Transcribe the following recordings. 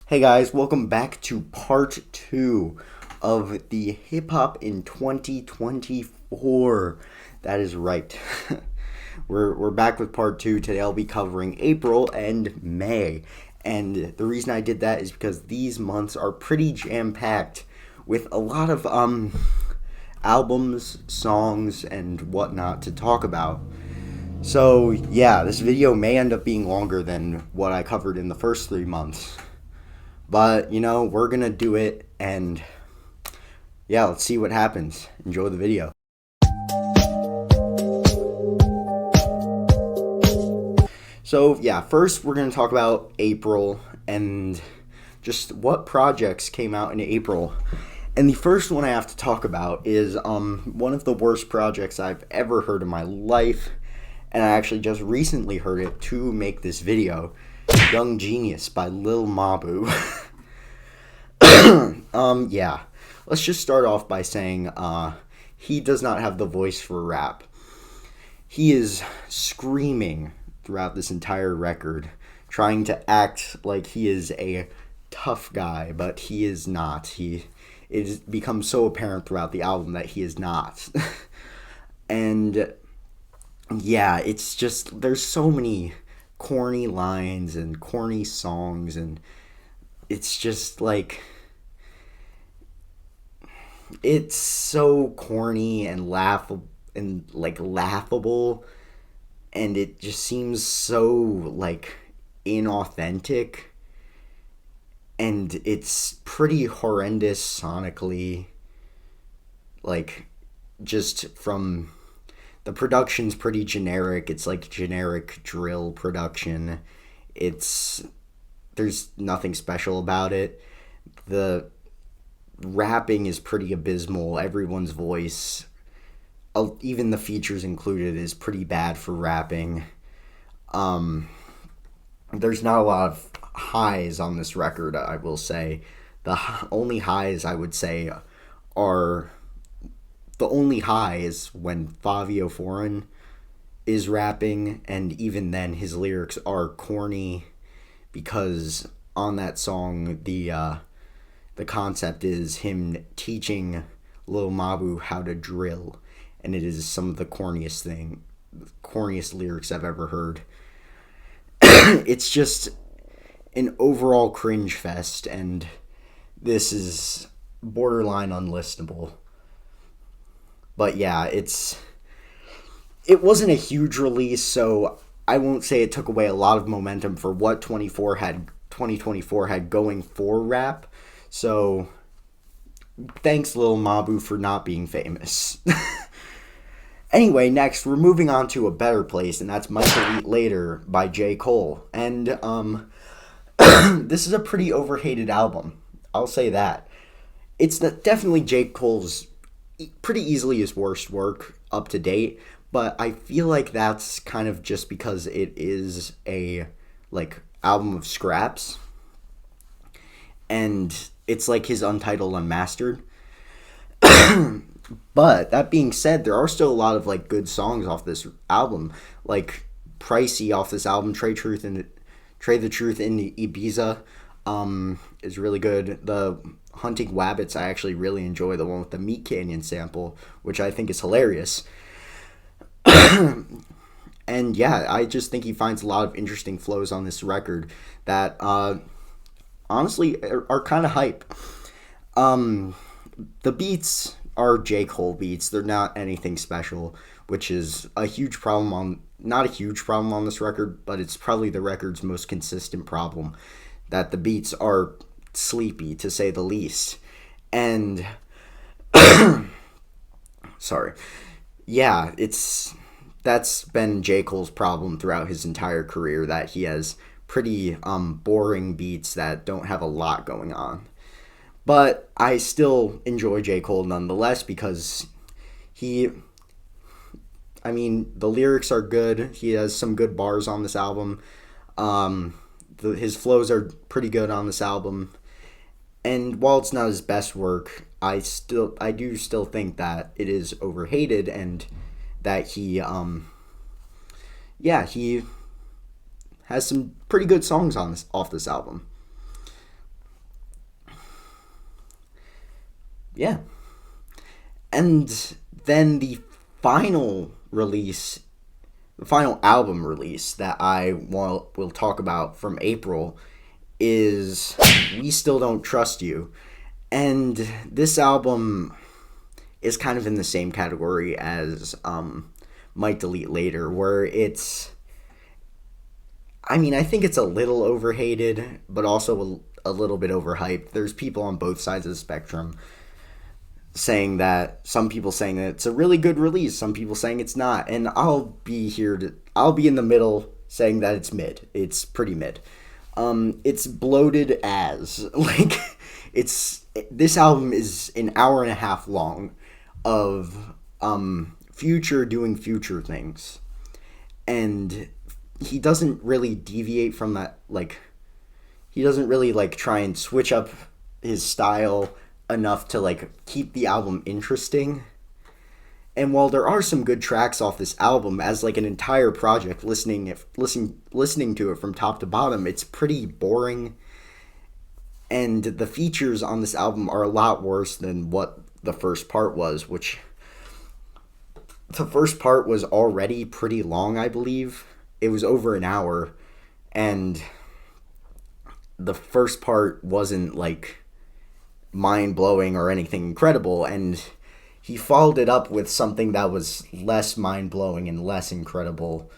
Hey guys, welcome back to part 2 of the Hip Hop in 2024. That is right. We're back with part 2. Today I'll be covering April and May. And the reason I did that is because these months are pretty jam-packed with a lot of albums, songs, and whatnot to talk about. So, yeah, this video may end up being longer than what I covered in the first 3 months. But, we're going to do it, and yeah, let's see what happens. Enjoy the video. So, yeah, first we're going to talk about April and just what projects came out in April. And the first one I have to talk about is one of the worst projects I've ever heard in my life, and I actually just recently heard it to make this video. Young Genius by Lil Mabu. Yeah. Let's just start off by saying he does not have the voice for rap. He is screaming throughout this entire record, trying to act like he is a tough guy, but he is not. It becomes so apparent throughout the album that he is not. And yeah, it's just, there's so many corny lines and corny songs, and it's just like, it's so corny and laughable, and it just seems so like inauthentic, and it's pretty horrendous sonically. Like, just from the production's pretty generic. It's like generic drill production. There's nothing special about it. The rapping is pretty abysmal. Everyone's voice, even the features included, is pretty bad for rapping. There's not a lot of highs on this record, I will say. The only highs I would say are, the only high is when Fabio Foreign is rapping, and even then his lyrics are corny, because on that song the concept is him teaching Lil Mabu how to drill, and it is some of the corniest lyrics I've ever heard. It's just an overall cringe fest, and this is borderline unlistenable. But yeah, it wasn't a huge release, so I won't say it took away a lot of momentum for what 2024 had going for rap. So thanks, Lil Mabu, for not being famous. Anyway, next we're moving on to a better place, and that's Michael Eat Later by J. Cole. And this is a pretty overhated album. I'll say that. It's definitely J. Cole's pretty easily his worst work up to date, but I feel like that's kind of just because it is a album of scraps, and it's like his Untitled Unmastered. But that being said, there are still a lot of good songs off this album, like Pricey off this album. Trey the Truth in Ibiza is really good. The Hunting Wabbits I actually really enjoy, the one with the Meat Canyon sample, which I think is hilarious. And yeah, I just think he finds a lot of interesting flows on this record that honestly are kind of hype. The beats are J. Cole beats. They're not anything special, which is not a huge problem on this record, but it's probably the record's most consistent problem, that the beats are sleepy, to say the least. And sorry. Yeah, that's been J. Cole's problem throughout his entire career, that he has pretty boring beats that don't have a lot going on. But I still enjoy J. Cole nonetheless, because the lyrics are good. He has some good bars on this album. His flows are pretty good on this album. And while it's not his best work, I do still think that it is overhated, and that he has some pretty good songs off this album. yeah. And then the final release, the final album release that I will talk about from April is We Still Don't Trust You. And this album is kind of in the same category as Might Delete Later, where it's, I mean, I think it's a little overhated, but also a little bit overhyped. There's people on both sides of the spectrum saying that, some people saying that it's a really good release, some people saying it's not, and I'll be in the middle saying that it's mid. It's pretty mid. It's bloated as like this album is an hour and a half long of Future doing Future things, and he doesn't really deviate from that. Like, he doesn't really like try and switch up his style enough to like keep the album interesting. And while there are some good tracks off this album, as like an entire project, listening to it from top to bottom, it's pretty boring. And the features on this album are a lot worse than what the first part was, which the first part was already pretty long, I believe. It was over an hour, and the first part wasn't like mind-blowing or anything incredible, and he followed it up with something that was less mind-blowing and less incredible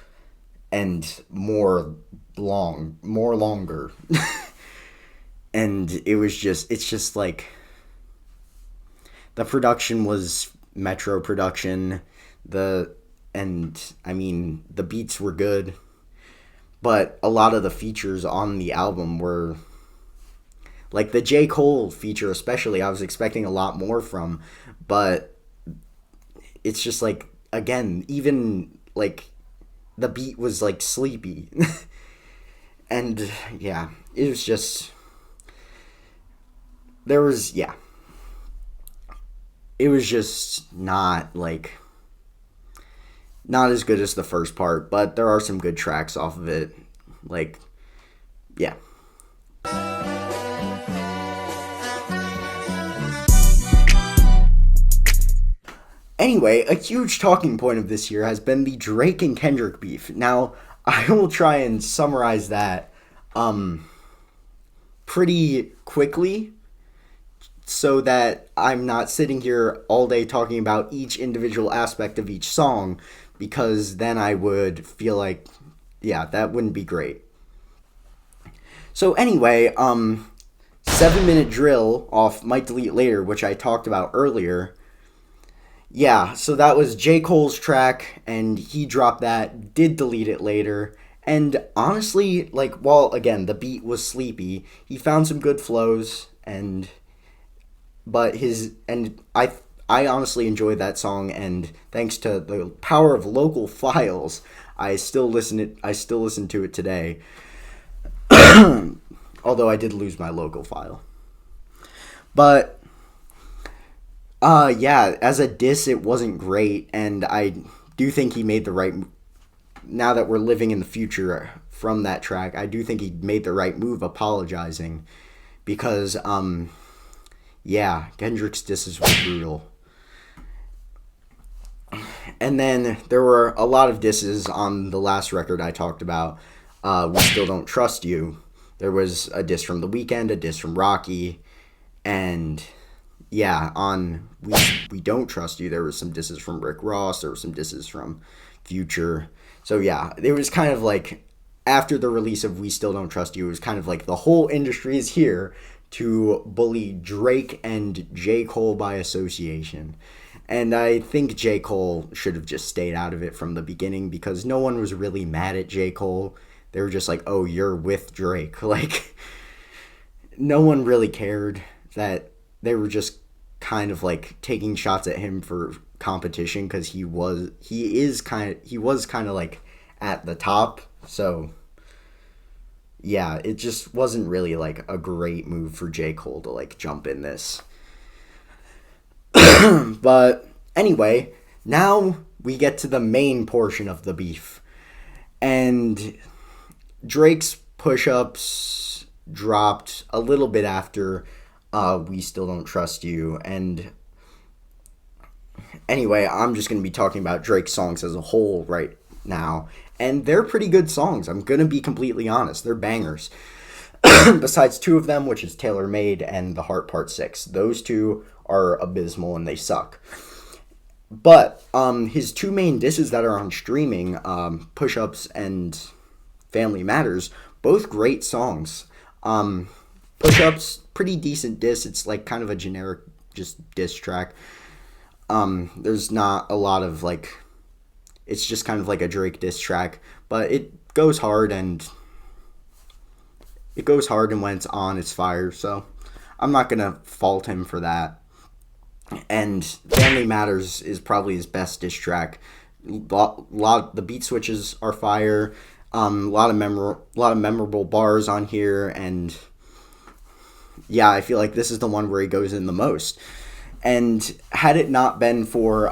and more longer. And it's just like, the production was Metro production, and I mean, the beats were good, but a lot of the features on the album were, like the J. Cole feature especially, I was expecting a lot more from, but it's just like, again, even like the beat was like sleepy. And yeah, it was just, it was just not as good as the first part, but there are some good tracks off of it. Like, yeah. Anyway, a huge talking point of this year has been the Drake and Kendrick beef. Now, I will try and summarize that pretty quickly, so that I'm not sitting here all day talking about each individual aspect of each song, because then I would feel like, yeah, that wouldn't be great. So anyway, 7-Minute Drill off Might Delete Later, which I talked about earlier. Yeah, so that was J. Cole's track, and he dropped that, did delete it later. And honestly, like, while, again, the beat was sleepy, he found some good flows, but I honestly enjoyed that song, and thanks to the power of local files, I still listen to it today. Although I did lose my local file. But yeah, as a diss, it wasn't great, and I do think he made the right, now that we're living in the future from that track, I do think he made the right move apologizing, because yeah, Kendrick's disses were brutal. And then there were a lot of disses on the last record I talked about, We Still Don't Trust You. There was a diss from The Weeknd, a diss from Rocky, and yeah, on We Don't Trust You, there was some disses from Rick Ross, there were some disses from Future. So yeah, it was kind of like, after the release of We Still Don't Trust You, it was kind of like the whole industry is here to bully Drake and J. Cole by association. And I think J. Cole should have just stayed out of it from the beginning, because no one was really mad at J. Cole. They were just like, oh, you're with Drake. Like, no one really cared. That they were just kind of like taking shots at him for competition, because he was kind of like at the top. So yeah, it just wasn't really like a great move for J. Cole to like jump in this. But anyway, now we get to the main portion of the beef. And Drake's push-ups dropped a little bit after We Still Don't Trust You. And anyway, I'm just going to be talking about Drake's songs as a whole right now. And they're pretty good songs. I'm going to be completely honest. They're bangers. Besides two of them, which is Tailor Made and The Heart Part 6. Those two are abysmal and they suck. But his two main disses that are on streaming, Push Ups and Family Matters, both great songs. Push Ups, pretty decent diss. It's like kind of a generic just diss track. There's not a lot of like, it's just kind of like a Drake diss track, but it goes hard and when it's on, it's fire. So I'm not gonna fault him for that. And Family Matters is probably his best diss track. The beat switches are fire. A lot of memorable bars on here, and yeah, I feel like this is the one where he goes in the most. And had it not been for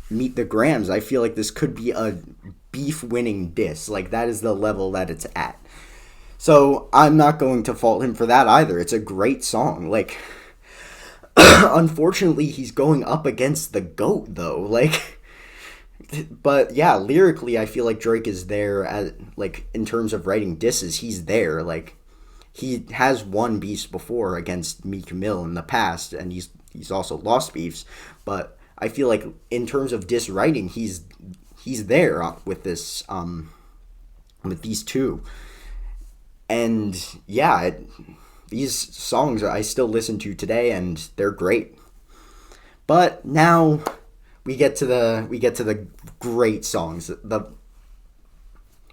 Meet the Grams, I feel like this could be a beef-winning diss. Like, that is the level that it's at. So I'm not going to fault him for that either. It's a great song. Like, unfortunately, he's going up against the GOAT, though. Like, but yeah, lyrically, I feel like Drake is there at, like, in terms of writing disses, he's there. Like, he has won beefs before against Meek Mill in the past, and he's also lost beefs. But I feel like in terms of diss writing, he's there with this with these two. And yeah, these songs I still listen to today, and they're great. But now we get to the great songs, the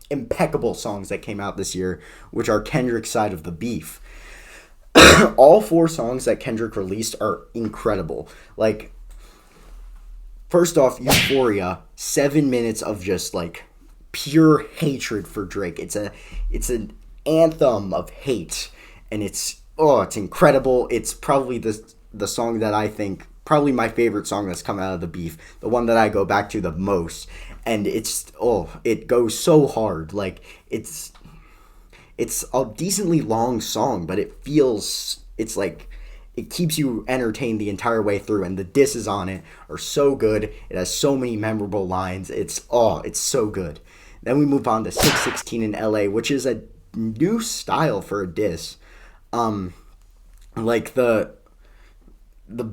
impeccable songs that came out this year, which are Kendrick's side of the beef. All 4 songs that Kendrick released are incredible. Like, first off, Euphoria, 7 minutes of just like pure hatred for Drake. It's an anthem of hate, and it's incredible. It's probably the song that I think probably my favorite song that's come out of the beef, the one that I go back to the most. And it goes so hard. Like, it's a decently long song, but it's like it keeps you entertained the entire way through, and the disses on it are so good. It has so many memorable lines. It's so good. Then we move on to 616 in LA, which is a new style for a diss. Like the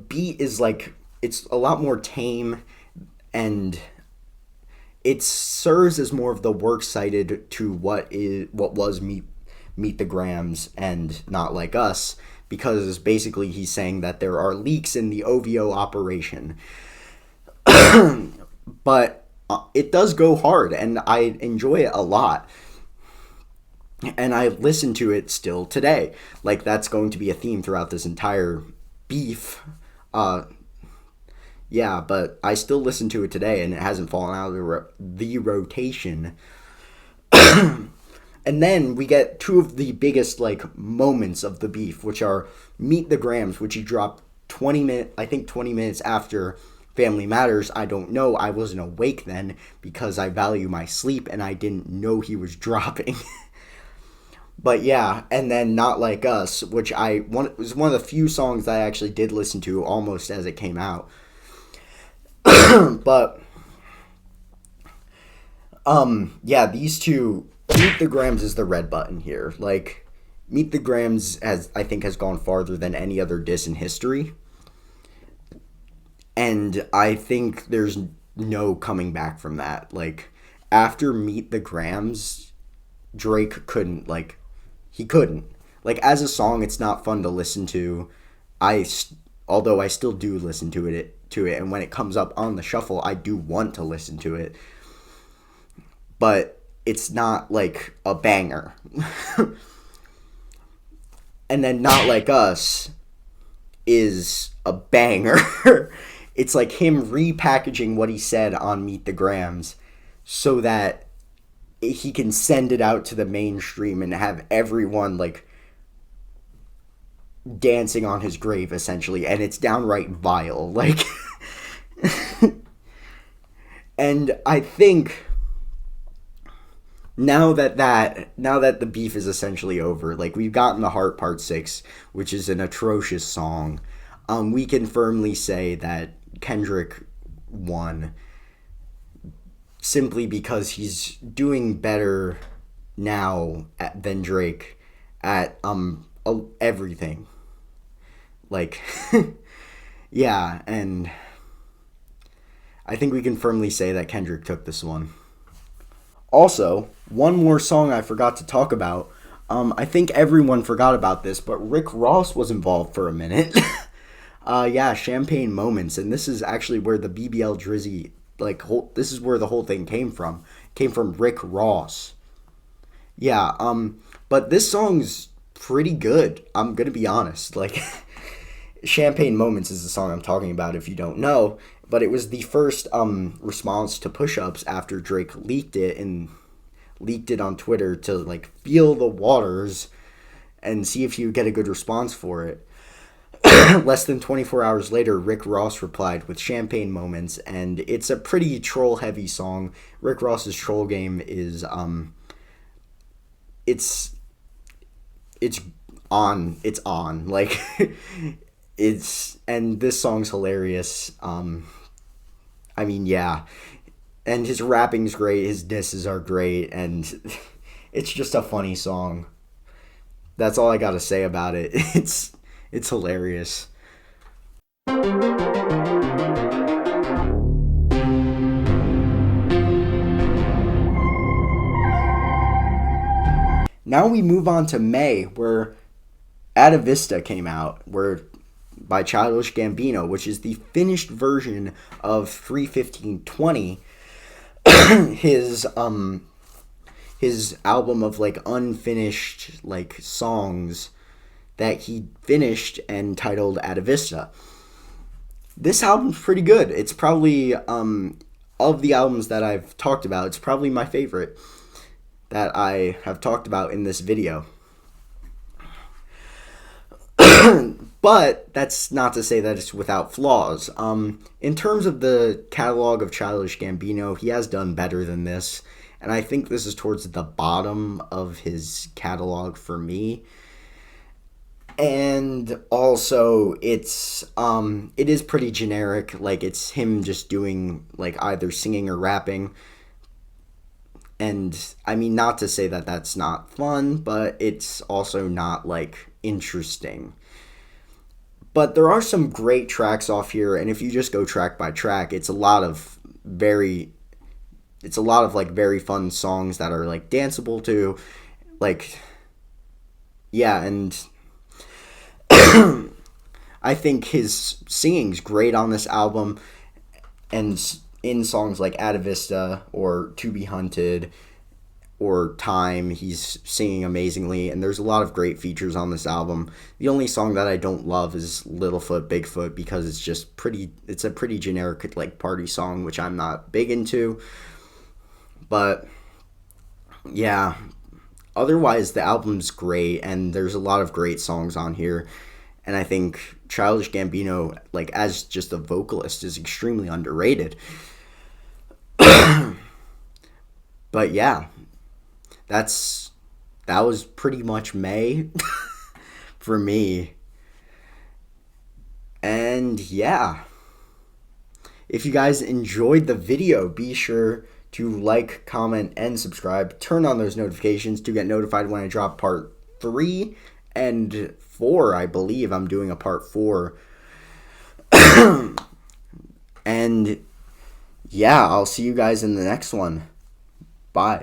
beat is like, it's a lot more tame, and it serves as more of the works cited to what was Meet the Grams and Not Like Us, because basically he's saying that there are leaks in the OVO operation. But it does go hard, and I enjoy it a lot. And I listen to it still today. Like, that's going to be a theme throughout this entire beef. Yeah, but I still listen to it today, and it hasn't fallen out of the rotation. And then we get two of the biggest, like, moments of the beef, which are Meet the Grams, which he dropped 20 minutes after Family Matters. I don't know. I wasn't awake then because I value my sleep, and I didn't know he was dropping. But yeah, and then Not Like Us, which was one of the few songs that I actually did listen to almost as it came out. But yeah, these two, Meet the Grams is the red button here. Like, Meet the Grams has gone farther than any other diss in history. And I think there's no coming back from that. Like, after Meet the Grams, Drake couldn't, like, he couldn't. Like, as a song, it's not fun to listen to. Although I still do listen to it, and when it comes up on the shuffle, I do want to listen to it. But it's not, like, a banger. And then Not Like Us is a banger. It's like him repackaging what he said on Meet the Grams so that he can send it out to the mainstream and have everyone, like, dancing on his grave, essentially. And it's downright vile. Like, and I think now that the beef is essentially over, like we've gotten the Heart Part 6, which is an atrocious song, we can firmly say that Kendrick won simply because he's doing better now than Drake at everything. Like yeah, and I think we can firmly say that Kendrick took this one. Also, one more song I forgot to talk about. I think everyone forgot about this, but Rick Ross was involved for a minute. Yeah, Champagne Moments, and this is actually where the BBL Drizzy, this is where the whole thing came from. It came from Rick Ross. Yeah, but this song's pretty good. I'm gonna be honest. Like, Champagne Moments is the song I'm talking about if you don't know, but it was the first response to Push Ups after Drake leaked it on Twitter to like feel the waters and see if he would get a good response for it. Less than 24 hours later, Rick Ross replied with Champagne Moments, and it's a pretty troll heavy song. Rick Ross's troll game is it's it's on like and this song's hilarious. I mean, yeah, and his rapping's great, his disses are great, and it's just a funny song. That's all I gotta say about it. It's hilarious. Now we move on to May, where Atavista came out, where by Childish Gambino, which is the finished version of 31520, his album of like unfinished like songs that he finished and titled Atavista. This album's pretty good. It's probably of the albums that I've talked about, it's probably my favorite that I have talked about in this video. But that's not to say that it's without flaws. In terms of the catalog of Childish Gambino, he has done better than this, and I think this is towards the bottom of his catalog for me. And also, it is pretty generic. Like, it's him just doing like either singing or rapping. And I mean, not to say that that's not fun, but it's also not like interesting. But there are some great tracks off here, and if you just go track by track, it's a lot of like very fun songs that are like danceable to, like, yeah, and I think his singing's great on this album, and in songs like Atavista or To Be Hunted or Time, he's singing amazingly, and there's a lot of great features on this album. The only song that I don't love is Littlefoot Bigfoot, because it's a pretty generic like party song, which I'm not big into. But yeah, otherwise the album's great, and there's a lot of great songs on here, and I think Childish Gambino, like as just a vocalist, is extremely underrated. But yeah, that was pretty much May for me. And yeah, if you guys enjoyed the video, be sure to like, comment, and subscribe. Turn on those notifications to get notified when I drop part 3 and 4. I believe I'm doing a part 4. And yeah, I'll see you guys in the next one. Bye.